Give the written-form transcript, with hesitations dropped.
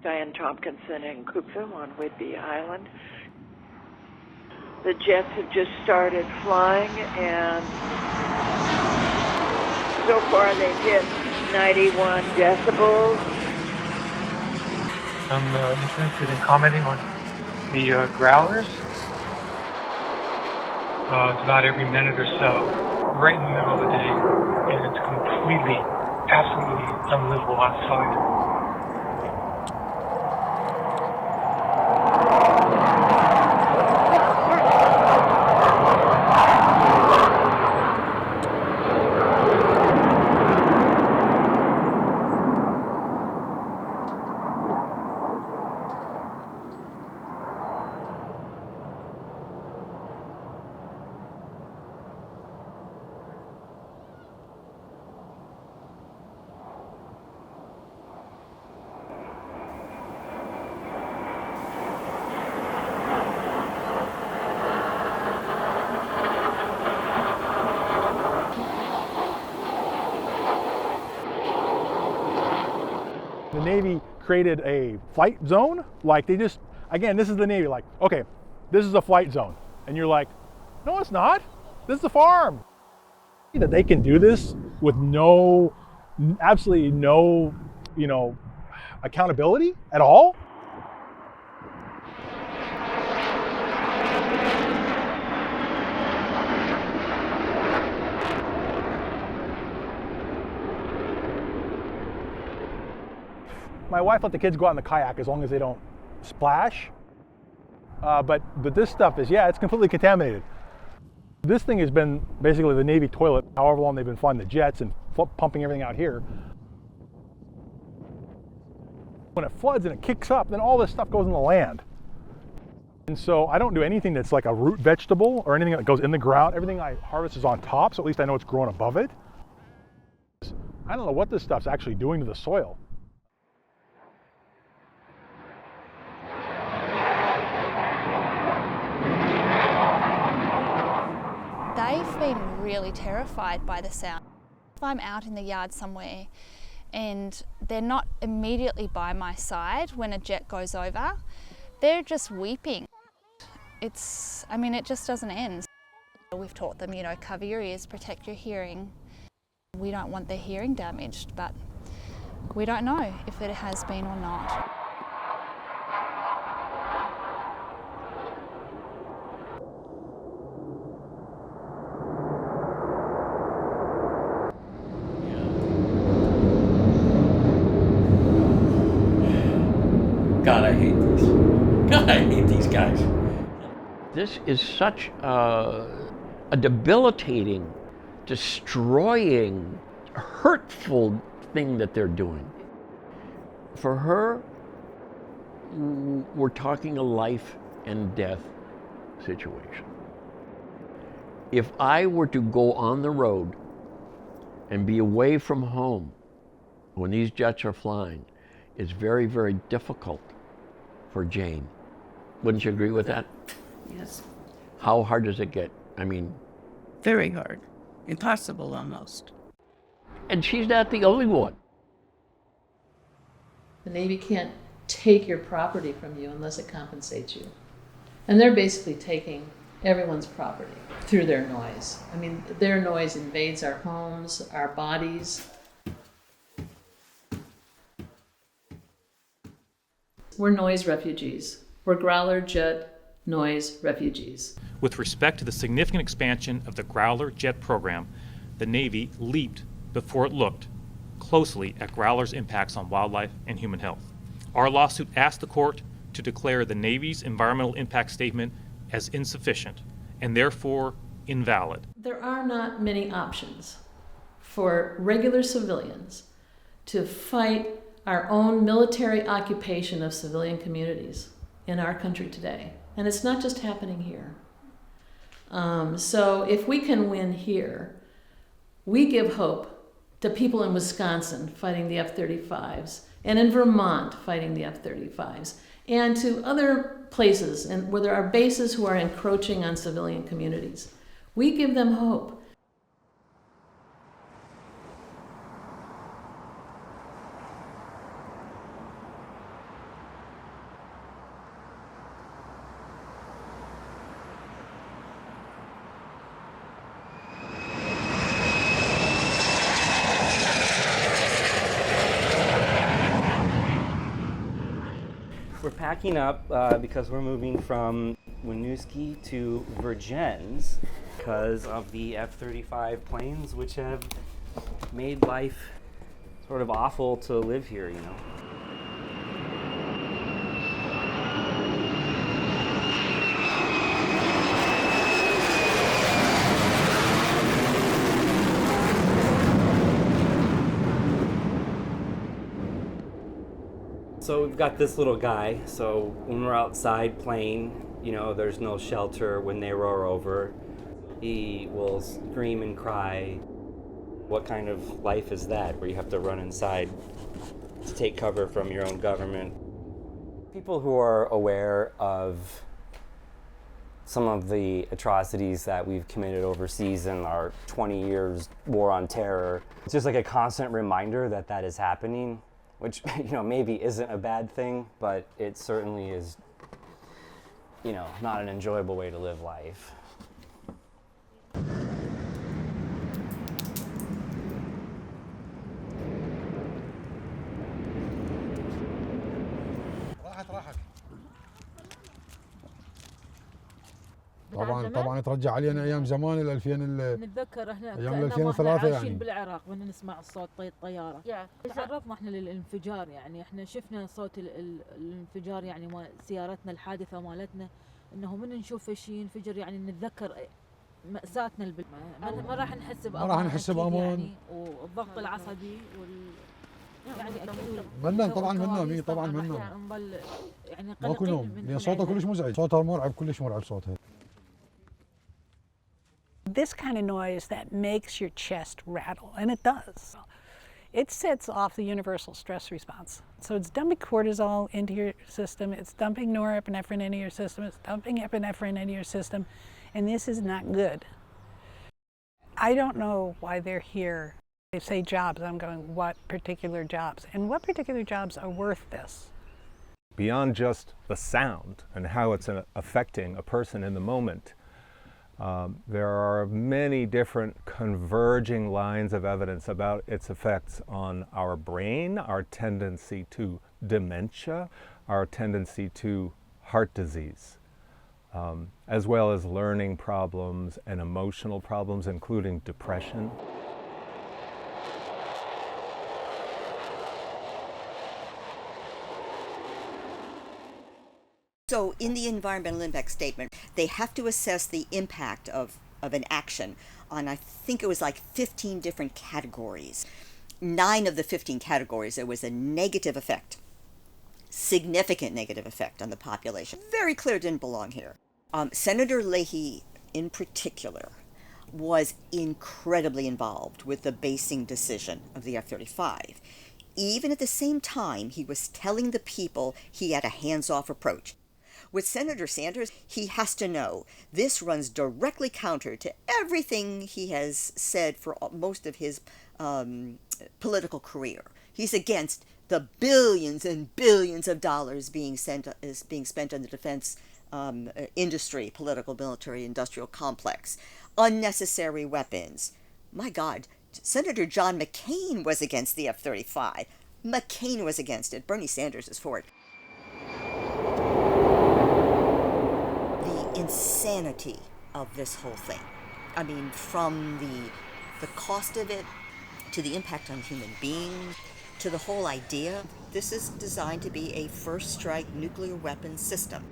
Diane Tompkinson in Coopville on Whidbey Island. The jets have just started flying, and so far they've hit 91 decibels. I'm interested in commenting on the growlers. It's about every minute or so, right in the middle of the day, and it's completely, absolutely unlivable outside. The Navy created a flight zone. Like they just, again, this is the Navy, like, okay, this is a flight zone. And you're like, no, it's not. This is a farm. That they can do this with no, absolutely no, accountability at all. My wife let the kids go out in the kayak as long as they don't splash. But this stuff is, yeah, it's completely contaminated. This thing has been basically the Navy toilet, however long they've been flying the jets and pumping everything out here. When it floods and it kicks up, then all this stuff goes in the land. And so I don't do anything that's like a root vegetable or anything that goes in the ground. Everything I harvest is on top, so at least I know it's growing above it. I don't know what this stuff's actually doing to the soil. They've been really terrified by the sound. If I'm out in the yard somewhere and they're not immediately by my side when a jet goes over, they're just weeping. It just doesn't end. We've taught them, cover your ears, protect your hearing. We don't want their hearing damaged, but we don't know if it has been or not. God, I hate this. God, I hate these guys. This is such a debilitating, destroying, hurtful thing that they're doing. For her, we're talking a life and death situation. If I were to go on the road and be away from home when these jets are flying, it's very, very difficult for Jane. Wouldn't you agree with that? Yes. How hard does it get? Very hard. Impossible almost. And she's not the only one. The Navy can't take your property from you unless it compensates you. And they're basically taking everyone's property through their noise. Their noise invades our homes, our bodies. We're noise refugees. We're growler jet noise refugees. With respect to the significant expansion of the Growler jet program, the Navy leaped before it looked closely at Growler's impacts on wildlife and human health. Our lawsuit asked the court to declare the Navy's environmental impact statement as insufficient and therefore invalid. There are not many options for regular civilians to fight our own military occupation of civilian communities in our country today. And it's not just happening here. So if we can win here, we give hope to people in Wisconsin fighting the F-35s, and in Vermont fighting the F-35s, and to other places where there are bases who are encroaching on civilian communities. We give them hope. We're packing up because we're moving from Winooski to Vergennes because of the F-35 planes, which have made life sort of awful to live here, you know. So we've got this little guy, so when we're outside playing, you know, there's no shelter when they roar over. He will scream and cry. What kind of life is that, where you have to run inside to take cover from your own government? People who are aware of some of the atrocities that we've committed overseas in our 20 years war on terror, it's just like a constant reminder that that is happening, which, you know, maybe isn't a bad thing, but it certainly is, you know, not an enjoyable way to live life. طبعا ترجع علينا ايام زمان ال 2000 نتذكر احنا ايام كنا 2003 عايشين يعني بالعراق وانا نسمع صوت الطياره. تعرضنا احنا للانفجار، يعني احنا شفنا صوت الانفجار، يعني سيارتنا الحادثه مالتنا انه من نشوف شيء ينفجر يعني نتذكر مأساتنا ما راح نحس بأمان، ما راح نحس بأمان يعني، والضغط العصبي يعني اكيد منا طبعا منا طبعا منا يعني ماكو نوم لان صوته كلش مزعج، صوتها مرعب، كلش مرعب صوتها. This kind of noise that makes your chest rattle, and it does. It sets off the universal stress response. So it's dumping cortisol into your system, it's dumping norepinephrine into your system, it's dumping epinephrine into your system, and this is not good. I don't know why they're here. They say jobs, I'm going, what particular jobs? And what particular jobs are worth this? Beyond just the sound and how it's affecting a person in the moment, there are many different converging lines of evidence about its effects on our brain, our tendency to dementia, our tendency to heart disease, as well as learning problems and emotional problems, including depression. So in the environmental impact statement, they have to assess the impact of an action on, I think it was like 15 different categories. 9 of the 15 categories, there was a negative effect, significant negative effect on the population. Very clear it didn't belong here. Senator Leahy, in particular, was incredibly involved with the basing decision of the F-35. Even at the same time, he was telling the people he had a hands-off approach. With Senator Sanders, he has to know this runs directly counter to everything he has said for most of his political career. He's against the billions and billions of dollars being spent on the defense industry, political, military, industrial complex, unnecessary weapons. My God, Senator John McCain was against the F-35. McCain was against it. Bernie Sanders is for it. Insanity of this whole thing. I mean, from the cost of it, to the impact on human beings, to the whole idea. This is designed to be a first strike nuclear weapon system.